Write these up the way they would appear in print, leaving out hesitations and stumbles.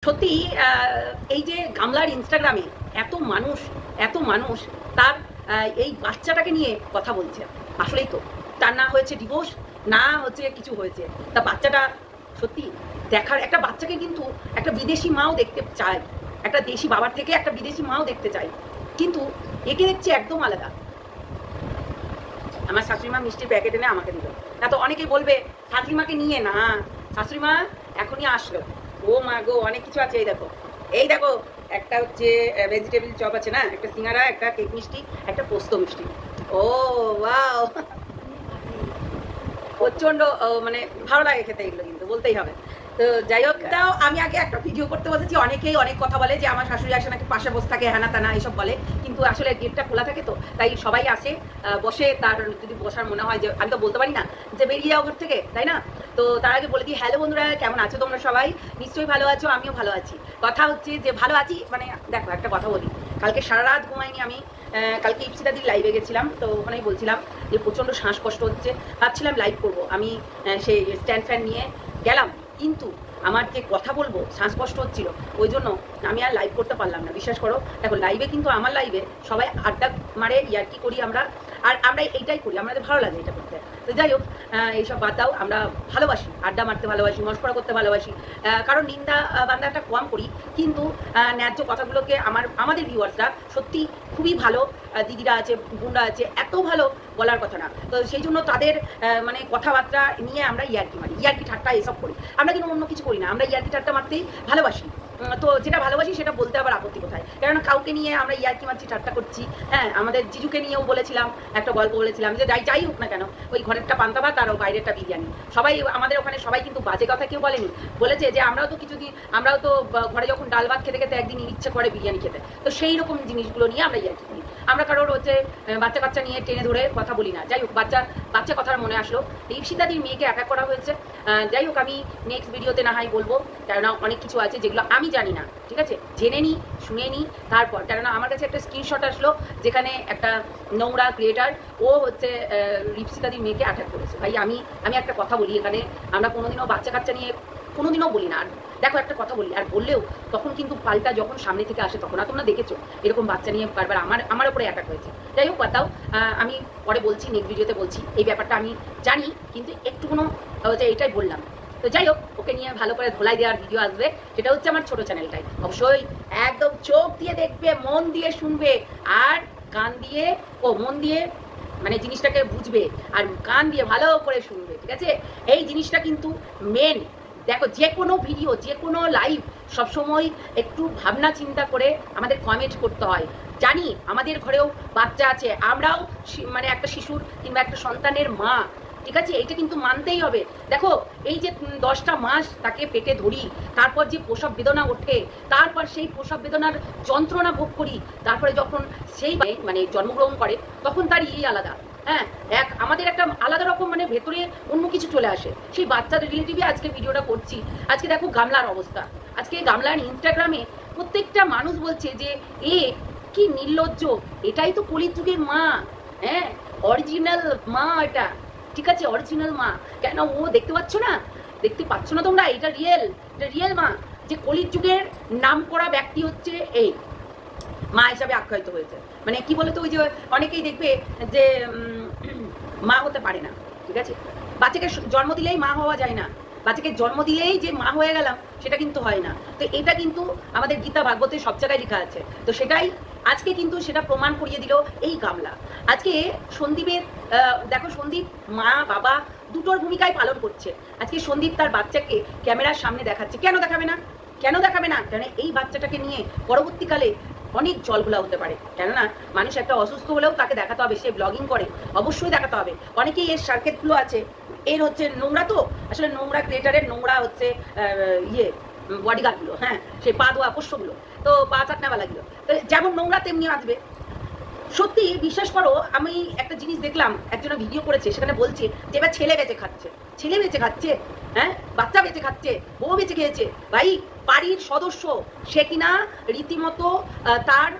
সত্যি এই যে গামলার ইনস্টাগ্রামে এত মানুষ তার এই বাচ্চাটাকে নিয়ে কথা বলছে। আসলেই তো তার না হয়েছে ডিভোর্স, না হচ্ছে কিছু হয়েছে, তা বাচ্চাটা সত্যি দেখার, একটা বাচ্চাকে কিন্তু একটা বিদেশি মাও দেখতে চায়, একটা দেশি বাবার থেকে একটা বিদেশি মাও দেখতে চায়, কিন্তু একে দেখছে একদম আলাদা। আমার শাশুড়িমা মিষ্টির প্যাকেট এনে আমাকে দিল, না তো অনেকেই বলবে শাশুড়িমাকে নিয়ে না, শাশুড়িমা এখনই আসলো, ও মা গো অনেক কিছু আছে। এই দেখো একটা হচ্ছে ভেজিটেবল চপ আছে না, একটা সিঙ্গারা, একটা কেক মিষ্টি, একটা পোস্ত মিষ্টি। ও ওয়াও, প্রচন্ড মানে ভালো লাগে খেতে এগুলো, কিন্তু বলতেই হবে। তো যাই হোক, তাও আমি আগে একটা ভিডিও করতে বসেছি, অনেকেই অনেক কথা বলে যে আমার শাশুড়ি আসে নাকি পাশে বসে থাকে, হ্যানা তানা এইসব বলে, কিন্তু আসলে গেটটা খোলা থাকে তো তাই সবাই আসে, বসে, তার যদি বসার মনে হয়, যে আমি তো বলতে পারি না যে বেরিয়ে যাও ঘর থেকে, তাই না? তো তার আগে বলে দিই, হ্যালো বন্ধুরা, কেমন আছো তোমরা? সবাই নিশ্চয়ই ভালো আছো, আমিও ভালো আছি। কথা হচ্ছে যে ভালো আছি মানে, দেখো একটা কথা বলি, কালকে সারা রাত ঘুমাইনি আমি। কালকে ইপসিতাদির লাইভে গেছিলাম, তো ওখানেই বলছিলাম যে প্রচণ্ড শ্বাসকষ্ট হচ্ছে, ভাবছিলাম লাইভ করবো আমি, সেই স্ট্যান্ড ফ্যান নিয়ে গেলাম, কিন্তু আমার যে কথা বলবো শ্বাসকষ্ট হচ্ছিল, ওই জন্য আমি আর লাইভ করতে পারলাম না। বিশ্বাস করো, দেখো লাইভে কিন্তু, আমার লাইভে সবাই আড্ডা মারে, ইয়ার্কি করি আমরা, আর আমরা এইটাই করি, আমাদের ভালো লাগে এটা করতে। তো যাই হোক, এইসব বাদ দাও, আমরা ভালোবাসি আড্ডা মারতে, ভালোবাসি মস্করা করতে, ভালোবাসি, কারণ নিন্দা বান্দাটা কম করি, কিন্তু ন্যায্য কথাগুলোকে আমাদের ভিউয়ার্সরা সত্যি খুবই ভালো, দিদিরা আছে, বোনরা আছে, এত ভালো বলার কথা না। তো সেই জন্য তাদের মানে কথাবার্তা নিয়ে আমরা ইয়ার্কি মারি, ইয়ার্কি ঠাট্টা এসব করি, আমরা কিন্তু অন্য কিছু করি না, আমরা ইয়ার্কি ঠাট্টা মারতেই ভালোবাসি। তো যেটা ভালোবাসি সেটা বলতে আবার আপত্তি কোথায়? কেননা কাউকে নিয়ে আমরা ইয়ার্কি মারছি, ঠাট্টা করছি। হ্যাঁ, আমাদের জিজুকে নিয়েও বলেছিলাম, একটা গল্প বলেছিলাম যে যাই হোক না কেন, ওই ঘরেরটা পান্তা ভাত আর বাইরেরটা বিরিয়ানি, সবাই আমাদের ওখানে সবাই কিন্তু বাজে কথা কেউ বলেনি, বলেছে যে আমরাও তো ঘরে যখন ডাল ভাত খেতে খেতে একদিন ইচ্ছে করে বিরিয়ানি খেতে, তো সেই রকম জিনিসগুলো নিয়ে আমরা ইয়ার্কি করি। আমরা কারোর হচ্ছে বাচ্চা কাচ্চা নিয়ে টেনে ধরে কথা বলি না। যাই হোক, বাচ্চা কথার মনে আসলো, ইপসিতাদির মেয়েকে অ্যাটাক করা হয়েছে। যাই হোক, আমি নেক্সট ভিডিওতে না হয় বলবো, কেননা অনেক কিছু আছে যেগুলো আমি জানি না, ঠিক আছে? জেনে নিই, শুনে নিই, তারপর, কেননা আমার কাছে একটা স্ক্রিনশট আসলো যেখানে একটা নোংরা ক্রিয়েটার, ও হচ্ছে ইপসিতাদির মেয়েকে অ্যাটাক করেছে। ভাই আমি একটা কথা বলি, এখানে আমরা কোনোদিনও বাচ্চা কাচ্চা নিয়ে কোনোদিনও বলি না। আর দেখো, একটা কথা বলি, আর বললেও তখন কিন্তু পাল্টা যখন সামনে থেকে আসে, তখন আর তোমরা দেখেছো এরকম বাচ্চা নিয়ে বারবার আমার উপরে অ্যাটাক হয়েছে। যাই হোক, বাতাও, আমি পরে বলছি, নেক্সট ভিডিওতে বলছি, এই ব্যাপারটা আমি জানি, কিন্তু একটু কোনো হচ্ছে এইটাই বললাম। তো যাই হোক, ওকে নিয়ে ভালো করে ধোলাই দেওয়ার ভিডিও আসবে, সেটা হচ্ছে আমার ছোট চ্যানেলটাই, অবশ্যই একদম চোখ দিয়ে দেখবে, মন দিয়ে শুনবে, আর কান দিয়ে, মন দিয়ে মানে জিনিসটাকে বুঝবে, আর কান দিয়ে ভালো করে শুনবে, ঠিক আছে? এই জিনিসটা কিন্তু মেন। দেখো, যে কোনো ভিডিও, যে কোনো লাইভ সবসময় একটু ভাবনা চিন্তা করে আমাদের কমেন্ট করতে হয়। জানি আমাদের ঘরেও বাচ্চা আছে, আমরাও মানে একটা শিশুর কিংবা একটা সন্তানের মা, ঠিক আছে? এইটা কিন্তু মানতেই হবে। দেখো, এই যে 10টা মাস তাকে পেটে ধরি, তারপর যে প্রসব বেদনা ওঠে, তারপর সেই প্রসব বেদনার যন্ত্রণা ভোগ করি, তারপরে যখন সেই মানে জন্মগ্রহণ করে, তখন তার আলাদা। হ্যাঁ, আমাদের একটা আলাদা রকম মানে ভেতরে অন্য কিছু চলে আসে, সেই বাচ্চার রিলেটিভে আজকে ভিডিওটা করছি। আজকে দেখো গামলার অবস্থা, আজকে গামলার ইনস্টাগ্রামে প্রত্যেকটা মানুষ বলছে যে এ কি নির্লজ্জ, এটাই তো কলিযুগের মা, হ্যাঁ অরিজিনাল মা এটা, ঠিক আছে? অরিজিনাল মা। কেন ও দেখতে পাচ্ছ না? দেখতে পাচ্ছ না তোমরা? এটা রিয়েল মা। যে কলিযুগের নাম করা ব্যক্তি হচ্ছে এই মা হিসাবে আখ্যায়িত হয়েছে। মানে কি বলতো, ওই যে অনেকেই দেখবে যে মা হতে পারে না, ঠিক আছে? বাচ্চাকে জন্ম দিলেই মা হওয়া যায় না, বাচ্চাকে জন্ম দিলেই যে মা হয়ে গেলাম সেটা কিন্তু হয় না। তো এটা কিন্তু আমাদের গীতা ভাগবতে সব জায়গায় লেখা আছে। তো সেটাই আজকে কিন্তু সেটা প্রমাণ করিয়ে দিল এই গামলা। আজকে সন্দীপের, দেখো সন্দীপ মা বাবা দুটোর ভূমিকায় পালন করছে। আজকে সন্দীপ তার বাচ্চাকে ক্যামেরার সামনে দেখাচ্ছে। কেন দেখাবে না? কারণ এই বাচ্চাটাকে নিয়ে পরবর্তীকালে অনেক জলগুলা হতে পারে। কেননা মানুষ একটা অসুস্থ হলেও তাকে দেখাতে হবে, সে ব্লগিং করে, অবশ্যই দেখাতে হবে। অনেকেই এর সার্কেটগুলো আছে, এর হচ্ছে নোংরা, তো আসলে নোংরা ক্রিয়েটারের নোংরা হচ্ছে বডিগার্ডগুলো, হ্যাঁ, সেই পা ধোয়া পোষ্যগুলো, তো পা চাটনাওয়ালাগুলো, তো যেমন নোংরা তেমনি আসবে। সত্যি বিশ্বাস করো, আমি একটা জিনিস দেখলাম, একজন ভিডিও করেছে, সেখানে বলছে যে এবার ছেলে বেঁচে খাচ্ছে, হ্যাঁ, বাচ্চা বেঁচে খাচ্ছে, বউ বেঁচে খেয়েছে। ভাই, বাড়ির সদস্য, সে কিনা রীতিমতো তার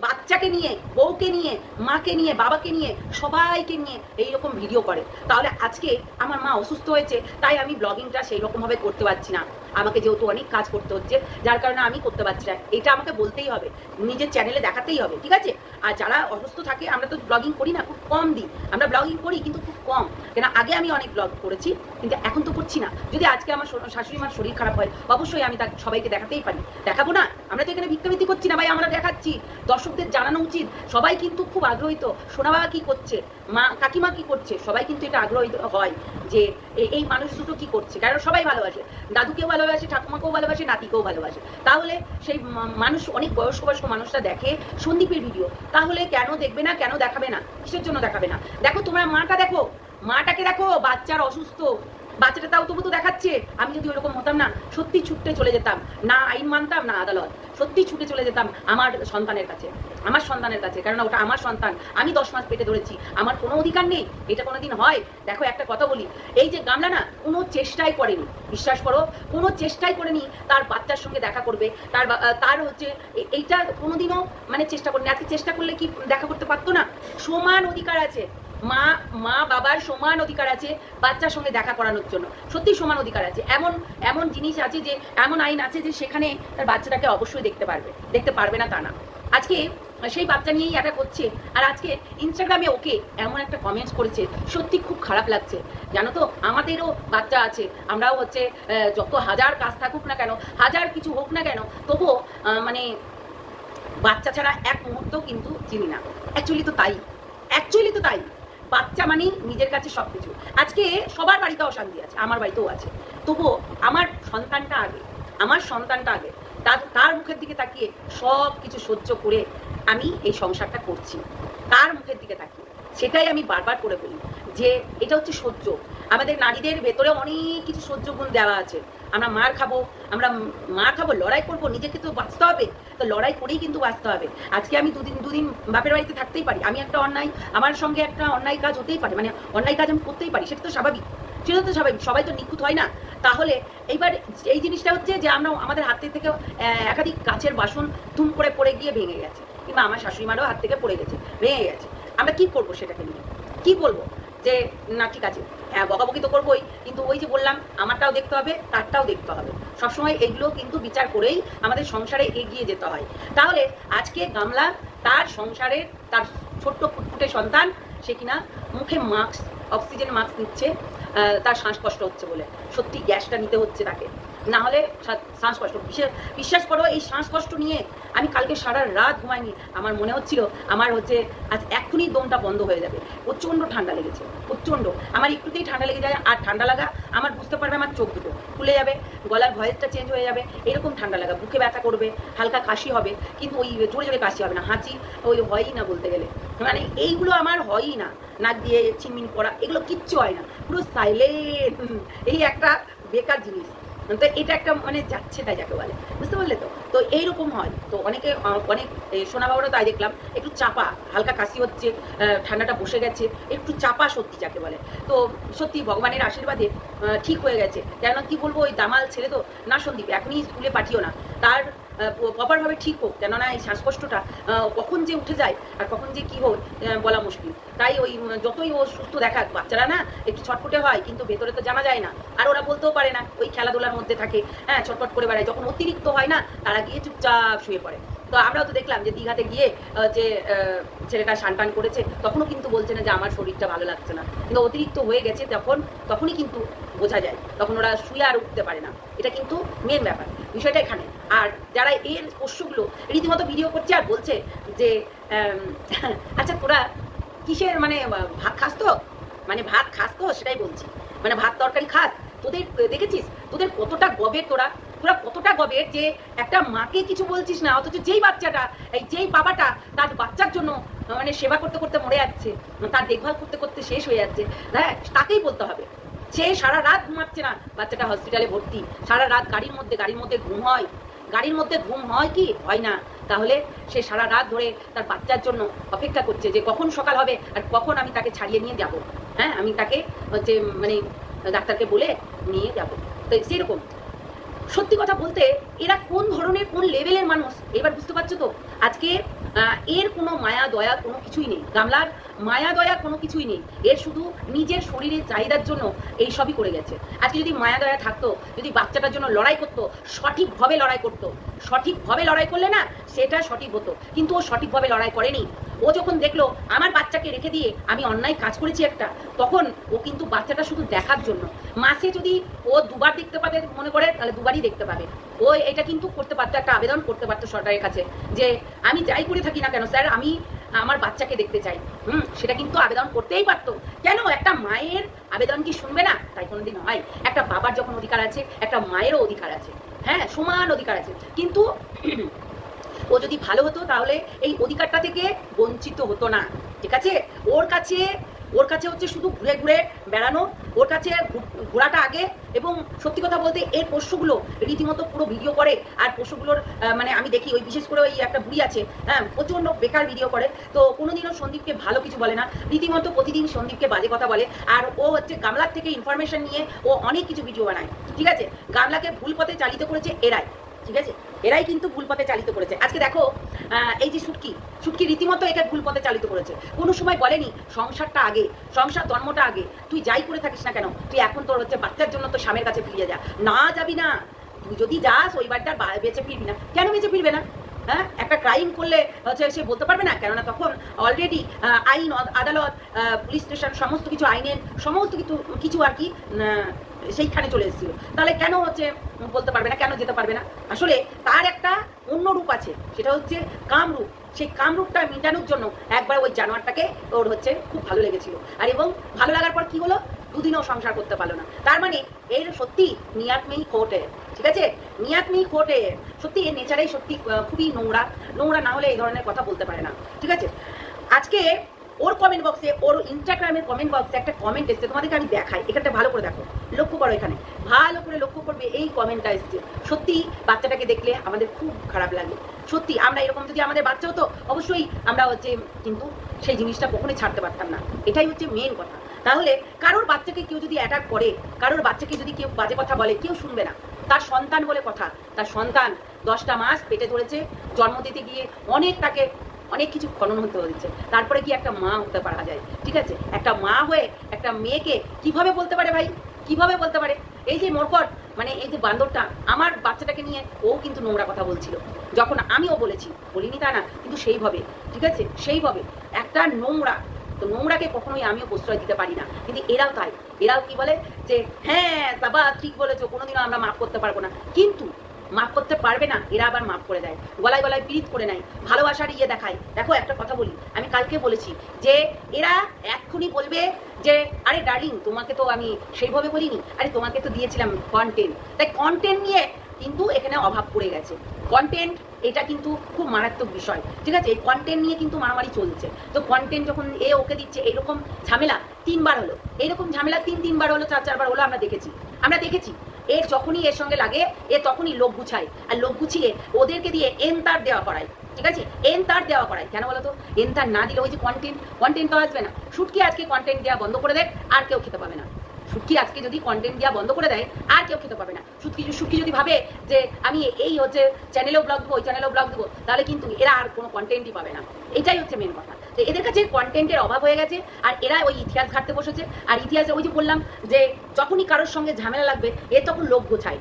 বাচ্চাকে নিয়ে, বউকে নিয়ে, মাকে নিয়ে, বাবাকে নিয়ে, সবাইকে নিয়ে এইরকম ভিডিও করে। তাহলে আজকে আমার মা অসুস্থ হয়েছে, তাই আমি ব্লগিংটা সেই রকমভাবে করতে পারছি না। আমাকে যেহেতু অনেক কাজ করতে হচ্ছে, যার কারণে আমি করতে পারছি না। এটা আমাকে বলতেই হবে, নিজের চ্যানেলে দেখাতেই হবে, ঠিক আছে? আর যারা অসুস্থ থাকে, আমরা তো ব্লগিং করি না, খুব কম দিই। আমরা ব্লগিং করি কিন্তু খুব কম, কেন আগে আমি অনেক ব্লগ করেছি, কিন্তু এখন তো করছি না। যদি আজকে আমার শাশুড়ি মার শরীর খারাপ হয়, অবশ্যই আমি তাকে সবাইকে দেখাতেই পারি। দেখাবো না? আমরা তো এখানে ভিক্ষাবৃত্তি করছি না ভাই, আমরা দেখাচ্ছি। দর্শকদের জানানো উচিত। সবাই কিন্তু খুব আগ্রহিত, সোনা বাবা কি করছে, মা কাকিমা কি করছে, সবাই কিন্তু এটা আগ্রহিত হয় যে এই মানুষ দুটো কি করছে। কারণ সবাই ভালোবাসে, দাদুকেও ভালোবাসে, ঠাকুমাকেও ভালোবাসে, নাতিকেও ভালোবাসে। তাহলে সেই মানুষ, অনেক বয়স্ক বয়স্ক মানুষরা দেখে সন্দীপের ভিডিও, তাহলে কেন দেখবে না, কেন দেখাবে না, কিসের জন্য দেখাবে না? দেখো তোমরা মাটা দেখো, মাটাকে দেখো, বাচ্চার অসুস্থ, বাচ্চাটা তাও তবু তো দেখাচ্ছে। আমি যদি ওরকম হতাম না, সত্যি ছুটতে চলে যেতাম, না আইন মানতাম না আদালত, সত্যি ছুটে চলে যেতাম আমার সন্তানের কাছে, আমার সন্তানের কাছে। কারণ ওটা আমার সন্তান, আমি 10 মাস পেটে ধরেছি, আমার কোনো অধিকার নেই? এটা কোনোদিন হয়? দেখো একটা কথা বলি, এই যে গামলা না কোনো চেষ্টাই করেনি, বিশ্বাস করো, কোনো চেষ্টাই করেনি তার বাচ্চার সঙ্গে দেখা করবে, তার হচ্ছে এইটা কোনোদিনও মানে চেষ্টা করেনি। আজকে চেষ্টা করলে কি দেখা করতে পারতো না? সমান অধিকার আছে, মা বাবার সমান অধিকার আছে বাচ্চার সঙ্গে দেখা করানোর জন্য, সত্যি সমান অধিকার আছে। এমন জিনিস আছে, যে এমন আইন আছে যে সেখানে তার বাচ্চাটাকে অবশ্যই দেখতে পারবে না তা না। আজকে সেই বাচ্চা নিয়েই এটা করছে। আর আজকে ইনস্টাগ্রামে ওকে এমন একটা কমেন্টস করেছে, সত্যি খুব খারাপ লাগছে। জানো তো, আমাদেরও বাচ্চা আছে, আমরাও হচ্ছে যত হাজার কাজ থাকুক না কেন, হাজার কিছু হোক না কেন, তবুও মানে বাচ্চা ছাড়া এক মুহূর্ত কিন্তু চিনি না। অ্যাকচুয়ালি তো তাই। বাচ্চা মানে নিজের কাছে সবকিছু। আজকে সবার বাড়িতে অশান্তি আছে, আমার বাড়িতেও আছে, তবুও আমার সন্তানটা আগে, তার মুখের দিকে তাকিয়ে সব কিছু সহ্য করে আমি এই সংসারটা করছি, তার মুখের দিকে তাকিয়ে। সেটাই আমি বারবার করে বলি যে এটা হচ্ছে সহ্য। আমাদের নারীদের ভেতরে অনেক কিছু সহ্য গুণ দেওয়া আছে। আমরা মার খাবো, লড়াই করবো, নিজেকে তো বাঁচতে হবে, তো লড়াই করেই কিন্তু বাঁচতে হবে। আজকে আমি দুদিন বাপের বাড়িতে থাকতেই পারি, আমি একটা অন্যায়, আমার সঙ্গে একটা অন্যায় কাজ হতেই পারে, মানে অন্যায় কাজ আমি করতেই পারি, সেটা তো স্বাভাবিক, সবাই তো নিখুঁত হয় না। তাহলে এইবার এই জিনিসটা হচ্ছে যে আমরা আমাদের হাত থেকে একাধিক কাচের বাসন ধুম করে পড়ে গিয়ে ভেঙে গেছে, কিংবা আমার শাশুড়ি মারও হাত থেকে পড়ে গেছে, ভেঙে গেছে। আমরা কি করবো সেটাকে নিয়ে? কি বলবো যে না ঠিক আছে, হ্যাঁ বকাবকি তো করবোই, কিন্তু ওই যে বললাম, আমারটাও দেখতে হবে, তারটাও দেখতে হবে। সবসময় এগুলো কিন্তু বিচার করেই আমাদের সংসারে এগিয়ে যেতে হয়। তাহলে আজকে গামলা তার সংসারে তার ছোট্ট ফুটফুটে সন্তান, সে কিনা মুখে অক্সিজেন মাস্ক নিচ্ছে, তার শ্বাসকষ্ট হচ্ছে বলে। সত্যি গ্যাসটা নিতে হচ্ছে তাকে, না হলে শ্বাসকষ্ট। বিশ্বাস করো, এই শ্বাসকষ্ট নিয়ে আমি কালকে সারা রাত ঘুমাইনি। আমার মনে হচ্ছিল আমার হচ্ছে আজ এক্ষুনি দমটা বন্ধ হয়ে যাবে। প্রচণ্ড ঠান্ডা লেগেছে, প্রচণ্ড। আমার একটুতেই ঠান্ডা লেগে যায়, আর ঠান্ডা লাগা আমার বুঝতে পারবে, আমার চোখ দুটো খুলে যাবে, গলার ভয়েসটা চেঞ্জ হয়ে যাবে, এরকম ঠান্ডা লাগা, বুকে ব্যথা করবে, হালকা কাশি হবে, কিন্তু ওই জোরে জোরে কাশি হবে না, হাঁচি ওই হয়ই না বলতে গেলে। মানে এইগুলো আমার হয়ই না, নাক দিয়ে চিনমিন পড়া, এগুলো কিচ্ছু হয় না, পুরো সাইলেন্ট। এই একটা বেকার জিনিস, তো এটা একটা মানে যাচ্ছে তাই যাকে বলে, বুঝতে পারলে তো? তো এইরকম হয়। তো অনেক সোনা বাবারা তাই দেখলাম একটু চাপা, হালকা কাশি হচ্ছে, ঠান্ডাটা বসে গেছে, একটু চাপা সত্যি যাকে বলে। তো সত্যি ভগবানের আশীর্বাদে ঠিক হয়ে গেছে। কেননা কি বলবো, ওই দামাল ছেলে তো না সন্দীপ, এখনই স্কুলে পাঠিও না, তার প্রপারভাবে ঠিক হোক, কেননা এই শ্বাসকষ্টটা কখন যে উঠে যায় আর কখন যে কি হোক বলা মুশকিল। তাই ওই যতই ও সুস্থ দেখাক, বাচ্চারা না একটু ছটফটে হয়, কিন্তু ভেতরে তো জানা যায় না, আর ওরা বলতেও পারে না, ওই খেলাধুলার মধ্যে থাকে, হ্যাঁ ছটফট করে বেড়ায়। যখন অতিরিক্ত হয় না, তারা গিয়ে চুপচাপ শুয়ে পড়ে। তো আমরাও তো দেখলাম যে দীঘাতে গিয়ে যে ছেলেটা সানটান করেছে, তখনও কিন্তু বলছে না যে আমার শরীরটা ভালো লাগছে না, কিন্তু অতিরিক্ত হয়ে গেছে তখনই কিন্তু বোঝা যায়, তখন ওরা শুয়ে আর উঠতে পারে না। এটা কিন্তু মেন ব্যাপার, বিষয়টা এখানে। আর যারা এর পোষ্যগুলো রীতিমতো ভিডিও করছে আর বলছে যে আচ্ছা তোরা কিসের মানে ভাত খাস তো, সেটাই বলছি, মানে ভাত তরকারি খাস, তোদের দেখেছিস তোদের কতটা গবের, তোরা কতটা গবের যে একটা মাকে কিছু বলছিস না, অথচ যেই বাবাটা তার বাচ্চার জন্য মানে সেবা করতে করতে মরে যাচ্ছে, তার দেখভাল করতে করতে শেষ হয়ে যাচ্ছে, হ্যাঁ তাকেই বলতে হবে। সে সারা রাত ঘুমাচ্ছে না, বাচ্চাটা হসপিটালে ভর্তি, সারা রাত গাড়ির মধ্যে ঘুম হয়, কি হয় না? তাহলে সে সারা রাত ধরে তার বাচ্চার জন্য অপেক্ষা করছে যে কখন সকাল হবে আর কখন আমি তাকে ছাড়িয়ে নিয়ে যাব, হ্যাঁ আমি তাকে হচ্ছে মানে ডাক্তারকে বলে নিয়ে যাব। তো সেরকম সত্যি কথা বলতে এরা কোন ধরনের কোন লেভেলের মানুষ এবার বুঝতে পারছো তো। আজকে এর কোনো মায়া দয়া কোনো কিছুই নেই, গামলার মায়া দয়া কোনো কিছুই নেই, এর শুধু নিজের শরীরের চাহিদার জন্য এই সবই করে গেছে। আজকে যদি মায়া দয়া থাকতো, যদি বাচ্চাটার জন্য লড়াই করতো, সঠিকভাবে লড়াই করতো, সঠিকভাবে লড়াই করলে না সেটা সঠিক হতো, কিন্তু ও সঠিকভাবে লড়াই করেনি। ও যখন দেখলো আমার বাচ্চাকে রেখে দিয়ে আমি অন্যায় কাজ করেছি একটা, তখন ও কিন্তু বাচ্চাটা শুধু দেখার জন্য, মাসে যদি ও দুবার দেখতে পাবে মনে করে তাহলে দুবারই দেখতে পাবে, ও এটা কিন্তু করতে পারতো, একটা আবেদন করতে পারতো সরকারের কাছে যে আমি যাই করে থাকি না কেন স্যার আমি আমার বাচ্চাকে দেখতে চাই। সেটা কিন্তু আবেদন করতেই পারতো। কেন একটা মায়ের আবেদন কি শুনবে না? তাই কোনোদিন হয়? একটা বাবার যখন অধিকার আছে একটা মায়েরও অধিকার আছে, হ্যাঁ সমান অধিকার আছে। কিন্তু ও যদি ভালো হতো তাহলে এই অধিকারটা থেকে বঞ্চিত হতো না, ঠিক আছে? ওর কাছে হচ্ছে শুধু ঘুরে ঘুরে বেড়ানো, ওর কাছে ঘোরাটা আগে। এবং সত্যি কথা বলতে এর পোষ্যগুলো রীতিমতো পুরো ভিডিও করে, আর পোষ্যগুলোর মানে আমি দেখি ওই বিশেষ করে ওই একটা বুড়ি আছে, হ্যাঁ প্রচণ্ড বেকার ভিডিও করে, তো কোনোদিনও সন্দীপকে ভালো কিছু বলে না, রীতিমতো প্রতিদিন সন্দীপকে বাজে কথা বলে। আর ও হচ্ছে গামলার থেকে ইনফরমেশন নিয়ে ও অনেক কিছু ভিডিও বানায়, ঠিক আছে? গামলাকে ভুল পথে চালিত করেছে এরাই, ঠিক আছে? এরাই কিন্তু ভুল পথে চালিত করেছে। আজকে দেখো এই যে সুটকি রীতিমতো একে ভুল পথে চালিত করেছে। কোনো সময় বলেনি সংসারটা আগে, সংসার জন্মটা আগে, তুই যাই করে থাকিস না কেন তুই এখন তোর হচ্ছে বাচ্চার জন্য তোর স্বামীর কাছে ফিরিয়ে যা। না যাবি না, তুই যদি যাস ওই বাড়িটার বেঁচে ফিরবি না। কেন বেঁচে ফিরবে না? হ্যাঁ একটা ক্রাইম করলে হচ্ছে সে বলতে পারবে না, কেননা তখন অলরেডি আইন আদালত পুলিশ স্টেশন সমস্ত কিছু আইনের সমস্ত কিছু আর কি সেইখানে চলে এসেছিল। তাহলে কেন হচ্ছে বলতে পারবে না, কেন যেতে পারবে না? আসলে তার একটা অন্য রূপ আছে, সেটা হচ্ছে কামরূপ। সেই কামরূপটা মেটানোর জন্য একবার ওই জানোয়ারটাকে ওর হচ্ছে খুব ভালো লেগেছিল, আর এবং ভালো লাগার পর কি হলো, দুদিনও সংসার করতে পারলো না। তার মানে এর সত্যি নিয়াত মেই খোটে, ঠিক আছে? নিয়াত মেই খোটে, সত্যি এর নেচারেই সত্যি খুবই নোংরা না হলে এই ধরনের কথা বলতে পারে না, ঠিক আছে? আজকে ওর কমেন্ট বক্সে, ওর ইনস্টাগ্রামের কমেন্ট বক্সে একটা কমেন্ট এসছে, তোমাদেরকে আমি দেখাই, এখানটা ভালো করে দেখো, লক্ষ্য করো, এখানে ভালো করে লক্ষ্য করবে। এই কমেন্টটা এসছে, সত্যি বাচ্চাটাকে দেখলে আমাদের খুব খারাপ লাগে। সত্যি আমরা এরকম যদি আমাদের বাচ্চা হতো অবশ্যই আমরা হচ্ছে কিন্তু সেই জিনিসটা কখনোই ছাড়তে পারতাম না, এটাই হচ্ছে মেন কথা। তাহলে কারোর বাচ্চাকে কেউ যদি অ্যাটাক করে, কারোর বাচ্চাকে যদি কেউ বাজে কথা বলে, কেউ শুনবে না। তার সন্তান বলে কথা, তার সন্তান 10টা মাস পেটে ধরেছে, জন্ম দিতে গিয়ে অনেক কিছু খনন হতে হচ্ছে, তারপরে কি একটা মা হতে পারা যায়, ঠিক আছে? একটা মা হয়ে একটা মেয়েকে কিভাবে বলতে পারে ভাই, কিভাবে বলতে পারে? এই যে মরকট মানে এই যে বান্দরটা আমার বাচ্চাটাকে নিয়ে ও কিন্তু নোংরা কথা বলছিল, যখন আমিও বলিনি তা না, কিন্তু সেইভাবে, ঠিক আছে? সেইভাবে একটা নোংরা, তো নোংরাকে কখনোই আমিও প্রশ্রয় দিতে পারি না, কিন্তু এরাও তাই। এরাও কি বলে যে হ্যাঁ বাবা ঠিক বলেছো, কোনোদিনও আমরা মাফ করতে পারবো না, কিন্তু মাফ করতে পারবে না, এরা আবার মাফ করে দেয়, গলায় গলায় পীড়িত করে নেয়, ভালোবাসার ইয়ে দেখায়। দেখো একটা কথা বলি, আমি কালকে বলেছি যে এরা এক্ষুনি বলবে যে আরে ডার্লিং তোমাকে তো আমি সেইভাবে বলিনি, আরে তোমাকে তো দিয়েছিলাম কন্টেন্ট। তাই কন্টেন্ট নিয়ে কিন্তু এখানে অভাব পড়ে গেছে। কন্টেন্ট এটা কিন্তু খুব মারাত্মক বিষয়, ঠিক আছে? এই কন্টেন্ট নিয়ে কিন্তু মারামারি চলছে। তো কন্টেন্ট যখন ওকে দিচ্ছে, এইরকম ঝামেলা 3বার হলো, এইরকম ঝামেলা 3বার হলো, 4বার হলো, আমরা দেখেছি। এর যখনই এর সঙ্গে লাগে এ তখনই লোক গুছায়, আর লোক গুছিয়ে ওদেরকে দিয়ে এনতার দেওয়া করায়, ঠিক আছে? এনতার দেওয়া করায় কেন বলো তো? এনতার না দিলে ওই যে কন্টেন্ট তো আসবে না। শুটকি আজকে কন্টেন্ট দেওয়া বন্ধ করে দেয়, আর কেউ খেতে পাবে না। শুটকি আজকে যদি কন্টেন্ট দেওয়া বন্ধ করে দেয় আর কেউ খেতে পাবে না। শুটকি যদি ভাবে যে আমি এই হচ্ছে চ্যানেলেও ব্লগ দেবো, ওই চ্যানেলেও ব্লগ দেবো, তাহলে কিন্তু এরা আর কোনো কন্টেন্টই পাবে না। এটাই হচ্ছে মেন কথা। তো এদের কাছে কন্টেন্টের অভাব হয়ে গেছে, আর এরা ওই ইতিহাস ঘাটতে বসেছে। আর ইতিহাসে ওই যে বললাম যে যখনই কারোর সঙ্গে ঝামেলা লাগবে এ তখন লোক গোছায়।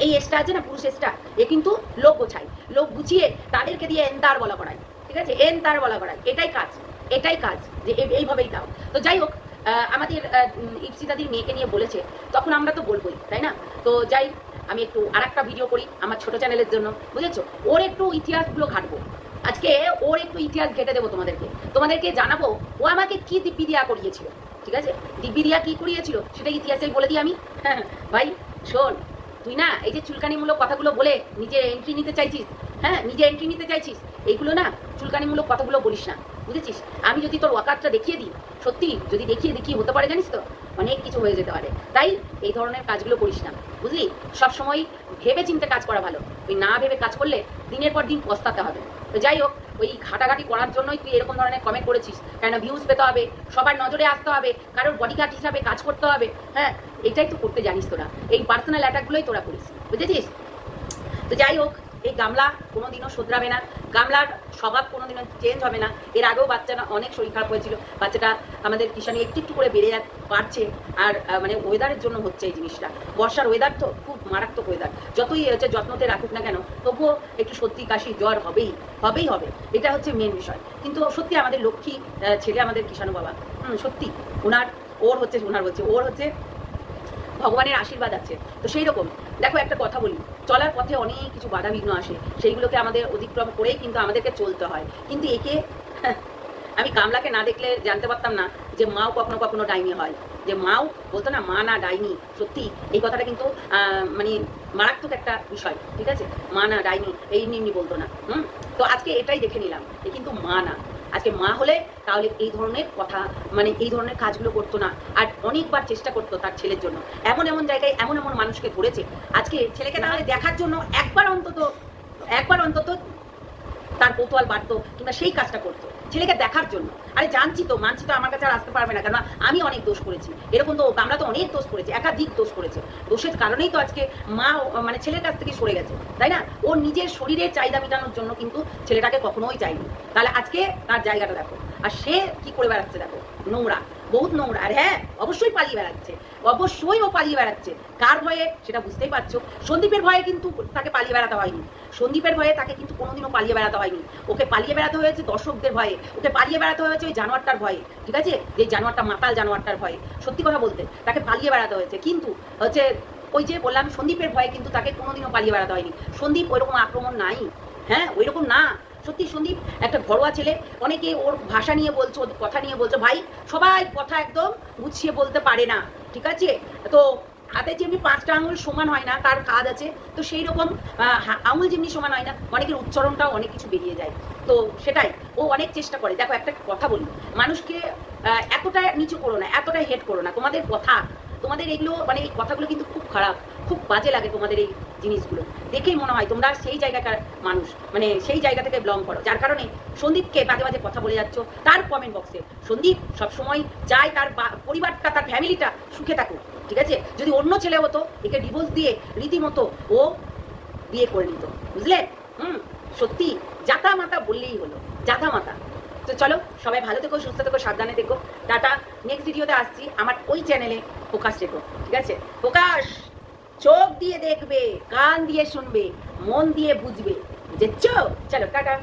এই এসটা আছে না, পুরুষ এসটা, এ কিন্তু লোক গোছায়, লোক গুছিয়ে তাদেরকে দিয়ে এনতার বলা করায়, ঠিক আছে? এনতার বলা করায়, এটাই কাজ যে এইভাবেই দাও। তো যাই হোক, আমাদের ইপসিতাদির মেয়েকে নিয়ে বলেছে, তখন আমরা তো বলবোই, তাই না? তো যাই, আমি একটু আরেকটা ভিডিও করি আমার ছোট চ্যানেলের জন্য, বুঝেছো? ওর একটু ইতিহাসগুলো ঘাটবো আজকে, ওর একটু ইতিহাস ঘেটে দেবো তোমাদেরকে জানাবো ও আমাকে কি দিব্যি দিয়া করিয়েছিল, ঠিক আছে? দিব্যি দিয়া কি করিয়েছিল সেটা ইতিহাসে বলে দিই আমি। হ্যাঁ ভাই শোন, তুই না এই যে চুলকানিমূলক কথাগুলো বলে নিজে এন্ট্রি নিতে চাইছিস, এইগুলো না চুলকানিমূলক কথাগুলো বলিস না, বুঝেছিস? আমি যদি তোর ওয়াকাতটা দেখিয়ে দিই, সত্যি যদি দেখিয়ে হতে পারে জানিস তো অনেক কিছু হয়ে যেতে পারে। তাই এই ধরনের কাজগুলো করিস না, বুঝলি? সবসময় ভেবে চিন্তে কাজ করা ভালো, ওই না ভেবে কাজ করলে দিনের পর দিন পস্তাতে হবে। তো যাই হোক, ওই ঘাটাঘাটি করার জন্যই তুই এরকম ধরনের কমেন্ট করেছিস, কেন ভিউজ পেতে হবে, সবার নজরে আসতে হবে, কারোর বডিগার্ড হিসাবে কাজ করতে হবে। হ্যাঁ এটাই তো করতে জানিস তোরা, এই পার্সোনাল অ্যাটাকগুলোই তোরা করিস, বুঝেছিস? তো যাই হোক, এই গামলা কোনোদিনও শোধরাবে না, গামলার স্বভাব কোনোদিনও চেঞ্জ হবে না। এর আগেও বাচ্চাটা অনেক শরীর খারাপ হয়েছিল, বাচ্চাটা আমাদের কিষানি একটু একটু করে বেড়ে পারছে। আর মানে ওয়েদারের জন্য হচ্ছে এই জিনিসটা, বর্ষার ওয়েদার তো খুব মারাত্মক ওয়েদার, যতই হচ্ছে যত্নতে রাখুক না কেন তবুও একটু সর্দি কাশি জ্বর হবেই হবে, এটা হচ্ছে মেন বিষয়। কিন্তু সত্যি আমাদের লক্ষ্মী ছেলে আমাদের কিষাণু বাবা, সত্যি ওর হচ্ছে ভগবানের আশীর্বাদ আছে। তো সেই রকম দেখো একটা কথা বলি, চলার পথে অনেক কিছু বাধা বিঘ্ন আসে, সেইগুলোকে আমাদের অতিক্রম করেই কিন্তু আমাদেরকে চলতে হয়। কিন্তু একে আমি গামলাকে না দেখলে জানতে পারতাম না যে মাও কখনো কখনো ডাইনি হয়, যে মাও বলতো না মা না ডাইনি। সত্যি এই কথাটা কিন্তু মানে মারাত্মক একটা বিষয়, ঠিক আছে? মা না ডাইনি এই এমনি বলতো না। তো আজকে এটাই দেখে নিলাম, এ কিন্তু মা না। আজকে মা হলে তাহলে এই ধরনের কথা মানে এই ধরনের কাজগুলো করতো না, আর অনেকবার চেষ্টা করতো তার ছেলের জন্য। এমন এমন জায়গায় এমন এমন মানুষকে ধরেছে, আজকে ছেলেকে তাহলে দেখার জন্য একবার অন্তত তার কৌতূহল বাড়তো, কিংবা সেই কাজটা করতো ছেলেকে দেখার জন্য। আরে জানছি তো, মানছি তো আমার কাছে আর আসতে পারবে না, কেন আমি অনেক দোষ করেছি, এরকম তো আমরা তো অনেক দোষ করেছি, একাধিক দোষ করেছে। দোষের কারণেই তো আজকে মা মানে ছেলের কাছ থেকে সরে গেছে, তাই না? ও নিজের শরীরের চাহিদা মেটানোর জন্য কিন্তু ছেলেটাকে কখনোই চাইনি। তাহলে আজকে তার জায়গাটা দেখো, আর সে কি করে বেড়াচ্ছে দেখো, নোংরা, বহুত নোংরা। আর হ্যাঁ, অবশ্যই পালিয়ে বেড়াচ্ছে, অবশ্যই ও পালিয়ে বেড়াচ্ছে। কার ভয়ে সেটা বুঝতেই পারছো। সন্দীপের ভয়ে কিন্তু তাকে পালিয়ে বেড়াতে হয়নি, সন্দীপের ভয়ে তাকে কিন্তু কোনোদিনও পালিয়ে বেড়াতে হয়নি। ওকে পালিয়ে বেড়াতে হয়েছে দর্শকদের ভয়ে, ওকে পালিয়ে বেড়াতে হয়েছে ওই জানোয়ারটার ভয়ে, ঠিক আছে? যে জানোয়ারটা, মাতাল জানোয়ারটার ভয়ে, সত্যি কথা বলতে তাকে পালিয়ে বেড়াতে হয়েছে। কিন্তু হচ্ছে ওই যে বললাম সন্দীপের ভয়ে কিন্তু তাকে কোনোদিনও পালিয়ে বেড়াতে হয়নি। সন্দীপ ওইরকম আক্রমণ নাই, হ্যাঁ ওইরকম না। সত্যি সন্দীপ একটা ঘরোয়া ছেলে, অনেকে ওর ভাষা নিয়ে বলছো, ওর কথা নিয়ে বলছো, ভাই সবাই কথা একদম গুছিয়ে বলতে পারে না, ঠিক আছে? তো হাতে যেমনি 5টা আঙুল সমান হয় না, তার কাজ আছে। তো সেই রকম আঙুল যেমনি সমান হয় না, অনেকের উচ্চারণটাও অনেক কিছু বেরিয়ে যায়। তো সেটাই ও অনেক চেষ্টা করে। দেখো একটা কথা বলি, মানুষকে এতটা নিচু করো না, এতটা হেট করো না। তোমাদের এগুলো মানে এই কথাগুলো কিন্তু খুব খারাপ, খুব বাজে লাগে তোমাদের এই জিনিসগুলো দেখেই মনে হয় তোমরা সেই জায়গাকার মানুষ, মানে সেই জায়গা থেকে বিলং করো, যার কারণে সন্দীপকে বাজে বাজে কথা বলে যাচ্ছ তার কমেন্ট বক্সে। সন্দীপ সবসময় চায় তার পরিবারটা, তার ফ্যামিলিটা সুখে থাকুক, ঠিক আছে? যদি অন্য ছেলে হতো একে ডিভোর্স দিয়ে রীতিমতো ও বিয়ে করে নিত, বুঝলে? সত্যি জাতা মাতা বললেই হলো, জাতা মাতা। তো চলো সবাই ভালো থেকো, সুস্থ থেকো, সাবধানে থেকো। টাটা। নেক্সট ভিডিওতে আসছি আমার ওই চ্যানেলে। ফোকাস রেখো, ঠিক আছে? ফোকাস, চোখ দিয়ে দেখবে, কান দিয়ে শুনবে, মন দিয়ে বুঝবে, বুঝেছো? চলো টাটা।